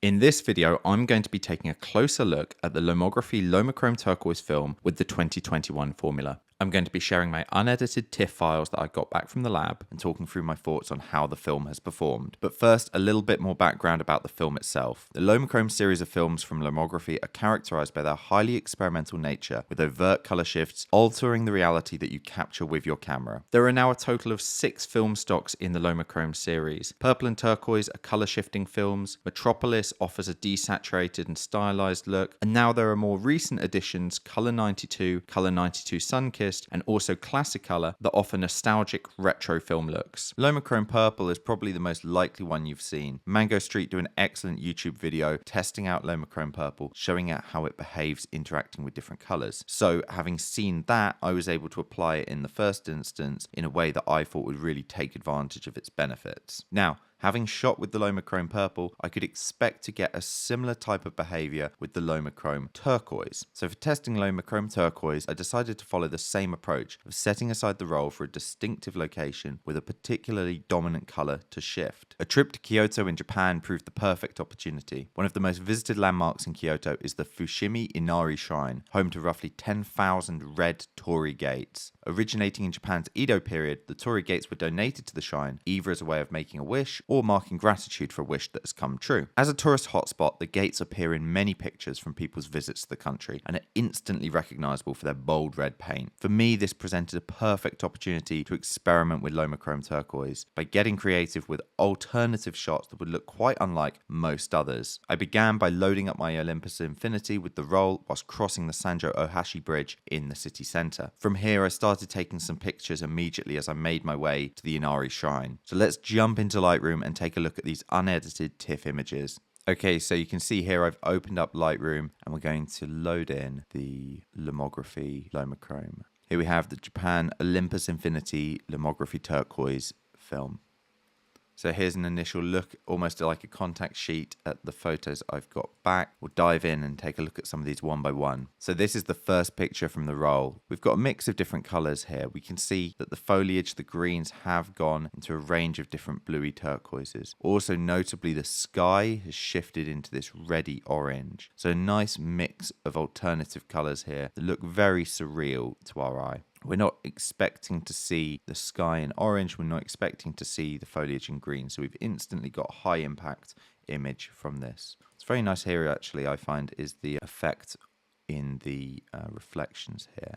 In this video, I'm going to be taking a closer look at the Lomography LomoChrome Turquoise film with the 2021 formula. I'm going to be sharing my unedited TIFF files that I got back from the lab and talking through my thoughts on how the film has performed. But first, a little bit more background about the film itself. The LomoChrome series of films from Lomography are characterized by their highly experimental nature, with overt color shifts altering the reality that you capture with your camera. There are now a total of 6 film stocks in the LomoChrome series. Purple and Turquoise are color shifting films, Metropolis offers a desaturated and stylized look, and now there are more recent additions, Color 92 Sunkissed, and also Classic Color that offer nostalgic retro film looks. LomoChrome Purple is probably the most likely one you've seen. Mango Street do an excellent YouTube video testing out LomoChrome Purple, showing out how it behaves interacting with different colors. So having seen that, I was able to apply it in the first instance in a way that I thought would really take advantage of its benefits. Now, having shot with the LomoChrome Purple, I could expect to get a similar type of behavior with the LomoChrome Turquoise. So for testing LomoChrome Turquoise, I decided to follow the same approach of setting aside the roll for a distinctive location with a particularly dominant color to shift. A trip to Kyoto in Japan proved the perfect opportunity. One of the most visited landmarks in Kyoto is the Fushimi Inari Shrine, home to roughly 10,000 red torii gates. Originating in Japan's Edo period, the torii gates were donated to the shrine, either as a way of making a wish or marking gratitude for a wish that has come true. As a tourist hotspot, the gates appear in many pictures from people's visits to the country and are instantly recognizable for their bold red paint. For me, this presented a perfect opportunity to experiment with LomoChrome Turquoise by getting creative with alternative shots that would look quite unlike most others. I began by loading up my Olympus Infinity with the roll whilst crossing the Sanjo Ohashi Bridge in the city centre. From here, I started taking some pictures immediately as I made my way to the Inari Shrine. So let's jump into Lightroom and take a look at these unedited TIFF images. Okay, so you can see here I've opened up Lightroom and we're going to load in the Lomography LomoChrome. Here we have the Japan Olympus Infinity Lomography Turquoise film. So here's an initial look, almost like a contact sheet at the photos I've got back. We'll dive in and take a look at some of these one by one. So this is the first picture from the roll. We've got a mix of different colors here. We can see that the foliage, the greens have gone into a range of different bluey turquoises. Also notably, the sky has shifted into this reddy orange. So a nice mix of alternative colors here that look very surreal to our eye. We're not expecting to see the sky in orange. We're not expecting to see the foliage in green. So we've instantly got a high impact image from this. It's very nice here actually, I find, is the effect in the reflections here.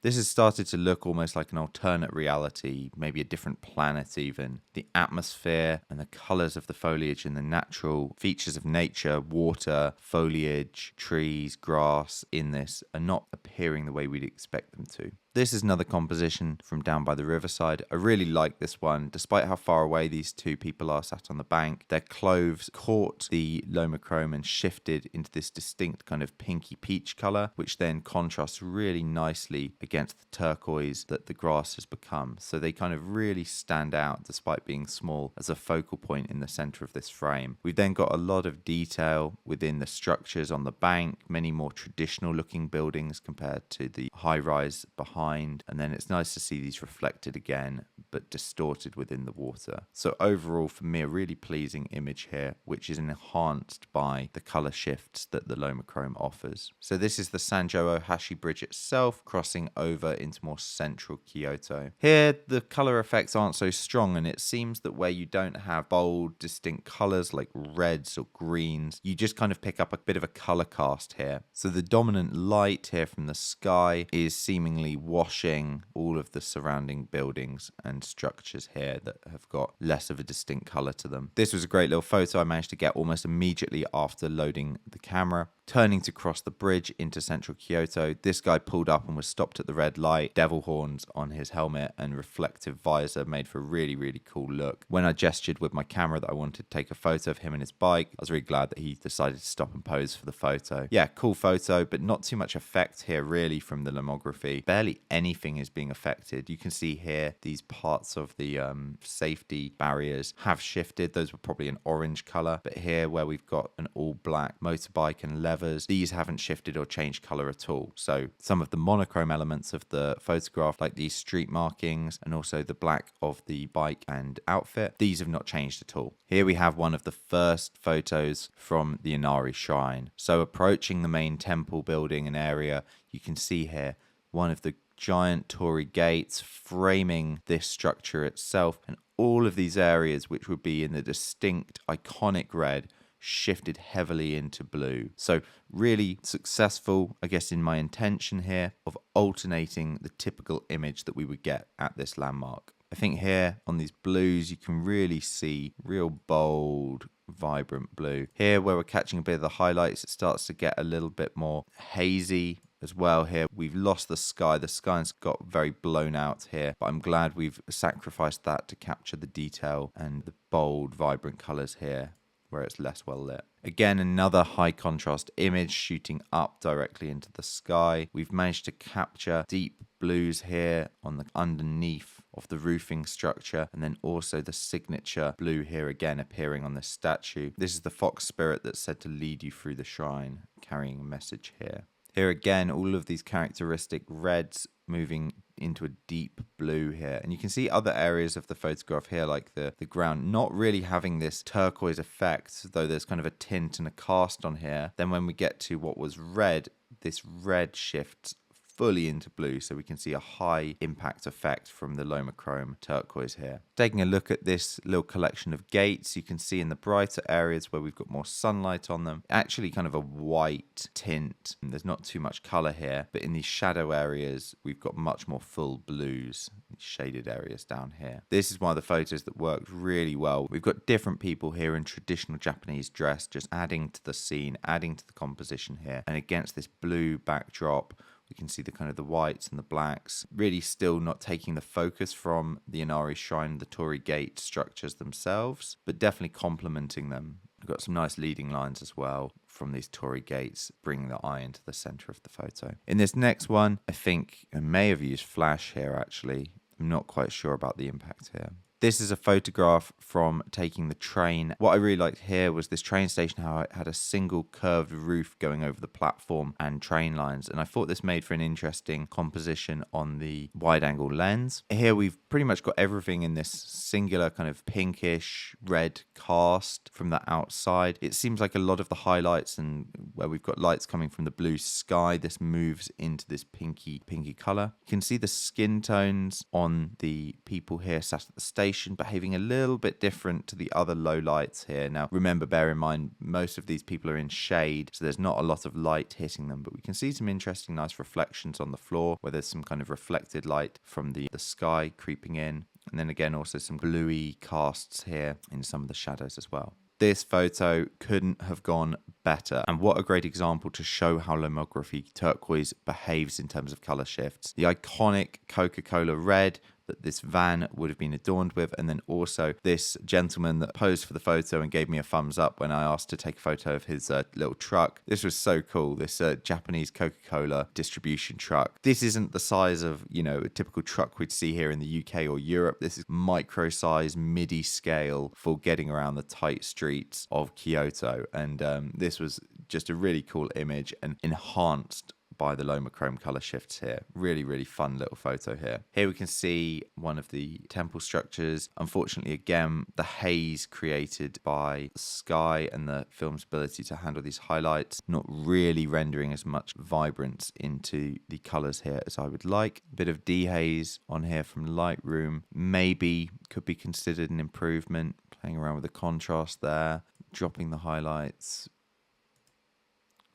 This has started to look almost like an alternate reality, maybe a different planet even. The atmosphere and the colours of the foliage and the natural features of nature, water, foliage, trees, grass in this are not appearing the way we'd expect them to. This is another composition from down by the riverside. I really like this one. Despite how far away these two people are sat on the bank, their clothes caught the LomoChrome and shifted into this distinct kind of pinky peach colour, which then contrasts really nicely against the turquoise that the grass has become. So they kind of really stand out despite being small as a focal point in the centre of this frame. We've then got a lot of detail within the structures on the bank, many more traditional looking buildings compared to the high-rise behind. And then it's nice to see these reflected again, but distorted within the water. So overall, for me, a really pleasing image here, which is enhanced by the color shifts that the LomoChrome offers. So this is the Sanjo Ohashi Bridge itself, crossing over into more central Kyoto. Here, the color effects aren't so strong, and it seems that where you don't have bold, distinct colors like reds or greens, you just kind of pick up a bit of a color cast here. So the dominant light here from the sky is seemingly washing all of the surrounding buildings and structures here that have got less of a distinct color to them. This was a great little photo I managed to get almost immediately after loading the camera. Turning to cross the bridge into central Kyoto, this guy pulled up and was stopped at the red light. Devil horns on his helmet and reflective visor made for a really, really cool look. When I gestured with my camera that I wanted to take a photo of him and his bike, I was really glad that he decided to stop and pose for the photo. Yeah, cool photo, but not too much effect here really from the Lomography. Barely anything is being affected. You can see here these parts of the safety barriers have shifted. Those were probably an orange color, but here where we've got an all black motorbike and leather observers, these haven't shifted or changed color at all. So some of the monochrome elements of the photograph, like these street markings and also the black of the bike and outfit, these have not changed at all. Here we have one of the first photos from the Inari Shrine. So approaching the main temple building and area, you can see here one of the giant torii gates framing this structure itself, and all of these areas which would be in the distinct iconic red shifted heavily into blue. So really successful, I guess, in my intention here of alternating the typical image that we would get at this landmark. I think here on these blues you can really see real bold, vibrant blue. Here where we're catching a bit of the highlights, it starts to get a little bit more hazy as well. Here we've lost the sky's got very blown out here, but I'm glad we've sacrificed that to capture the detail and the bold, vibrant colors here where it's less well lit. Again, another high contrast image shooting up directly into the sky. We've managed to capture deep blues here on the underneath of the roofing structure, and then also the signature blue here again appearing on this statue. This is the fox spirit that's said to lead you through the shrine, carrying a message here. Here again, all of these characteristic reds moving into a deep blue here. And you can see other areas of the photograph here, like the ground, not really having this turquoise effect, though there's kind of a tint and a cast on here. Then when we get to what was red, this red shifts fully into blue, so we can see a high impact effect from the LomoChrome turquoise here. Taking a look at this little collection of gates, you can see in the brighter areas where we've got more sunlight on them, actually kind of a white tint. There's not too much color here, but in these shadow areas, we've got much more full blues, these shaded areas down here. This is one of the photos that worked really well. We've got different people here in traditional Japanese dress, just adding to the scene, adding to the composition here. And against this blue backdrop, we can see the kind of the whites and the blacks, really still not taking the focus from the Inari Shrine, the torii gate structures themselves, but definitely complementing them. We've got some nice leading lines as well from these torii gates, bringing the eye into the center of the photo. In this next one, I think I may have used flash here actually. I'm not quite sure about the impact here. This is a photograph from taking the train. What I really liked here was this train station, how it had a single curved roof going over the platform and train lines. And I thought this made for an interesting composition on the wide angle lens. Here we've pretty much got everything in this singular kind of pinkish red cast from the outside. It seems like a lot of the highlights and where we've got lights coming from the blue sky, this moves into this pinky color. You can see the skin tones on the people here sat at the station behaving a little bit different to the other low lights here. Now remember, bear in mind, most of these people are in shade, so there's not a lot of light hitting them, but we can see some interesting nice reflections on the floor where there's some kind of reflected light from the sky creeping in, and then again also some bluey casts here in some of the shadows as well. This photo couldn't have gone better, and what a great example to show how Lomography turquoise behaves in terms of color shifts. The iconic Coca-Cola red that this van would have been adorned with, and then also this gentleman that posed for the photo and gave me a thumbs up when I asked to take a photo of his little truck. This was so cool, this Japanese Coca-Cola distribution truck. This isn't the size of, you know, a typical truck we'd see here in the UK or Europe. This is micro size, MIDI scale for getting around the tight streets of Kyoto, and this was just a really cool image and enhanced by the LomoChrome color shifts here. Really, really fun little photo here. Here we can see one of the temple structures. Unfortunately, again, the haze created by the sky and the film's ability to handle these highlights, not really rendering as much vibrance into the colors here as I would like. A bit of dehaze on here from Lightroom maybe could be considered an improvement, playing around with the contrast there, dropping the highlights.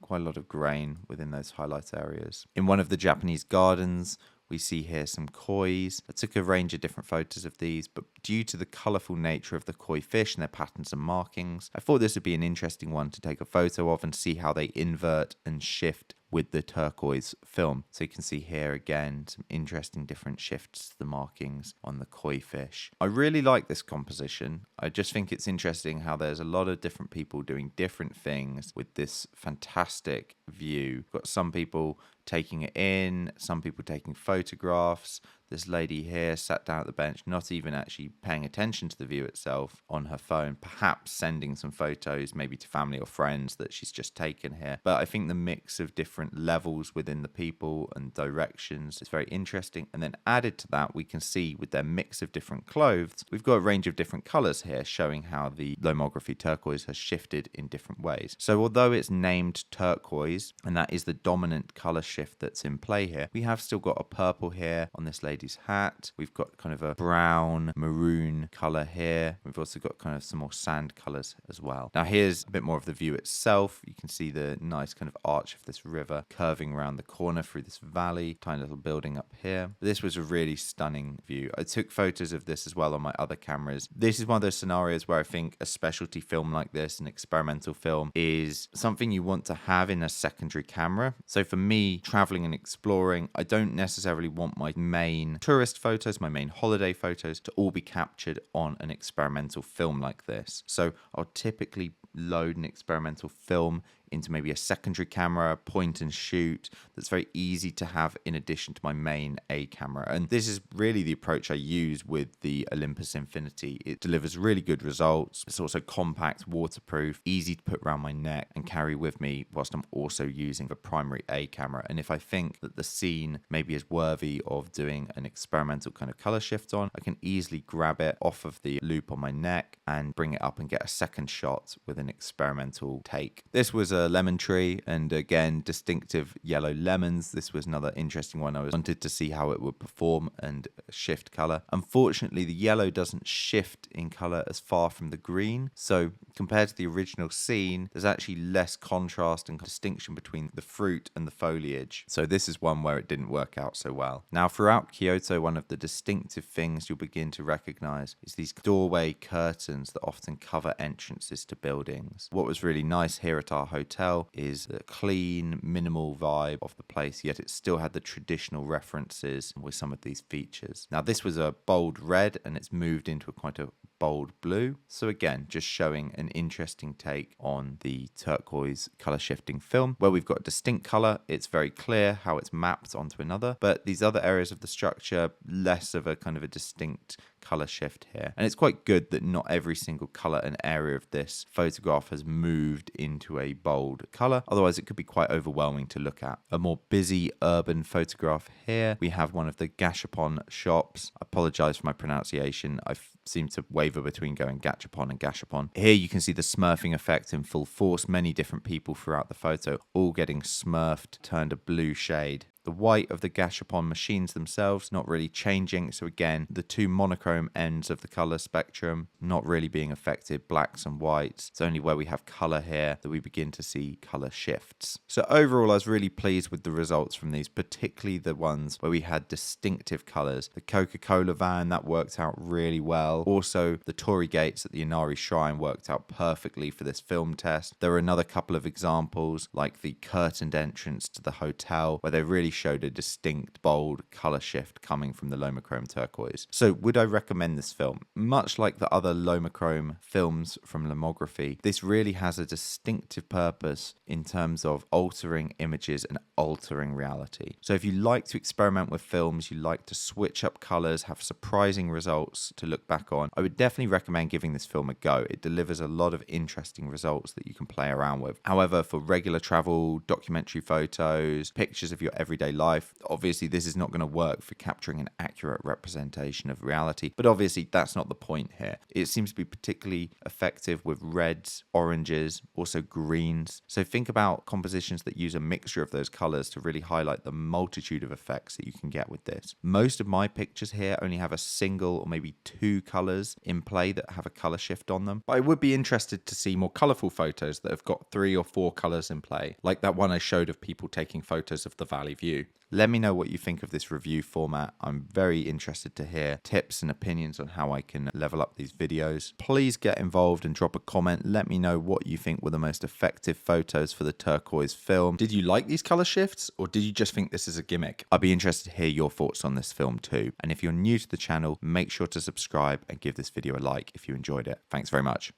Quite a lot of grain within those highlight areas. In one of the Japanese gardens, we see here some kois. I took a range of different photos of these, but due to the colourful nature of the koi fish and their patterns and markings, I thought this would be an interesting one to take a photo of and see how they invert and shift with the turquoise film. So you can see here again some interesting different shifts to the markings on the koi fish. I really like this composition. I just think it's interesting how there's a lot of different people doing different things with this fantastic view. Got some people taking it in, some people taking photographs. This lady here sat down at the bench, not even actually paying attention to the view itself on her phone, perhaps sending some photos maybe to family or friends that she's just taken here. But I think the mix of different levels within the people and directions is very interesting. And then added to that, we can see with their mix of different clothes, we've got a range of different colors here showing how the Lomography turquoise has shifted in different ways. So although it's named turquoise, and that is the dominant color shift that's in play here, we have still got a purple here on this lady's hat. We've got kind of a brown maroon color here. We've also got kind of some more sand colors as well. Now here's a bit more of the view itself. You can see the nice kind of arch of this river curving around the corner through this valley, tiny little building up here. This was a really stunning view. I took photos of this as well on my other cameras. This is one of those scenarios where I think a specialty film like this, an experimental film, is something you want to have in a secondary camera. So for me, traveling and exploring, I don't necessarily want my main tourist photos, my main holiday photos to all be captured on an experimental film like this. So I'll typically load an experimental film into maybe a secondary camera, point and shoot, that's very easy to have in addition to my main A camera. And this is really the approach I use with the Olympus Infinity. It delivers really good results. It's also compact, waterproof, easy to put around my neck and carry with me whilst I'm also using the primary A camera. And if I think that the scene maybe is worthy of doing an experimental kind of color shift on, I can easily grab it off of the loop on my neck and bring it up and get a second shot with an experimental take. This was a lemon tree, and again, distinctive yellow lemons. This was another interesting one. I wanted to see how it would perform and shift color. Unfortunately, the yellow doesn't shift in color as far from the green, so compared to the original scene, there's actually less contrast and distinction between the fruit and the foliage. So this is one where it didn't work out so well. Now, throughout Kyoto, one of the distinctive things you'll begin to recognize is these doorway curtains that often cover entrances to buildings. What was really nice here at our hotel is the clean, minimal vibe of the place, yet it still had the traditional references with some of these features. Now, this was a bold red, and it's moved into quite a bold blue. So again, just showing an interesting take on the turquoise color shifting film, where we've got a distinct color. It's very clear how it's mapped onto another, but these other areas of the structure, less of a kind of a distinct color shift here. And it's quite good that not every single color and area of this photograph has moved into a bold color. Otherwise, it could be quite overwhelming to look at. A more busy urban photograph here. We have one of the gashapon shops. I apologize for my pronunciation. I seem to waver between going gachapon and gashapon. Here you can see the smurfing effect in full force. Many different people throughout the photo, all getting smurfed, turned a blue shade. The white of the gashapon machines themselves not really changing. So again, the two monochrome ends of the color spectrum not really being affected, blacks and whites. It's only where we have color here that we begin to see color shifts. So overall, I was really pleased with the results from these, particularly the ones where we had distinctive colors. The Coca-Cola van, that worked out really well. Also, the Torii gates at the Inari Shrine worked out perfectly for this film test. There were another couple of examples, like the curtained entrance to the hotel, where they really showed a distinct, bold color shift coming from the LomoChrome turquoise. So would I recommend this film? Much like the other LomoChrome films from Lomography, this really has a distinctive purpose in terms of altering images and altering reality. So if you like to experiment with films, you like to switch up colors, have surprising results to look back on, I would definitely recommend giving this film a go. It delivers a lot of interesting results that you can play around with. However, for regular travel, documentary photos, pictures of your everyday life, obviously this is not going to work for capturing an accurate representation of reality, but obviously that's not the point here. It seems to be particularly effective with reds, oranges, also greens. So think about compositions that use a mixture of those colors to really highlight the multitude of effects that you can get with this. Most of my pictures here only have a single or maybe two colors in play that have a color shift on them, but I would be interested to see more colorful photos that have got 3 or 4 colors in play, like that one I showed of people taking photos of the valley view. Let me know what you think of this review format. I'm very interested to hear tips and opinions on how I can level up these videos. Please get involved and drop a comment. Let me know what you think were the most effective photos for the turquoise film. Did you like these color shifts, or did you just think this is a gimmick? I'd be interested to hear your thoughts on this film too. And if you're new to the channel, make sure to subscribe and give this video a like if you enjoyed it. Thanks very much.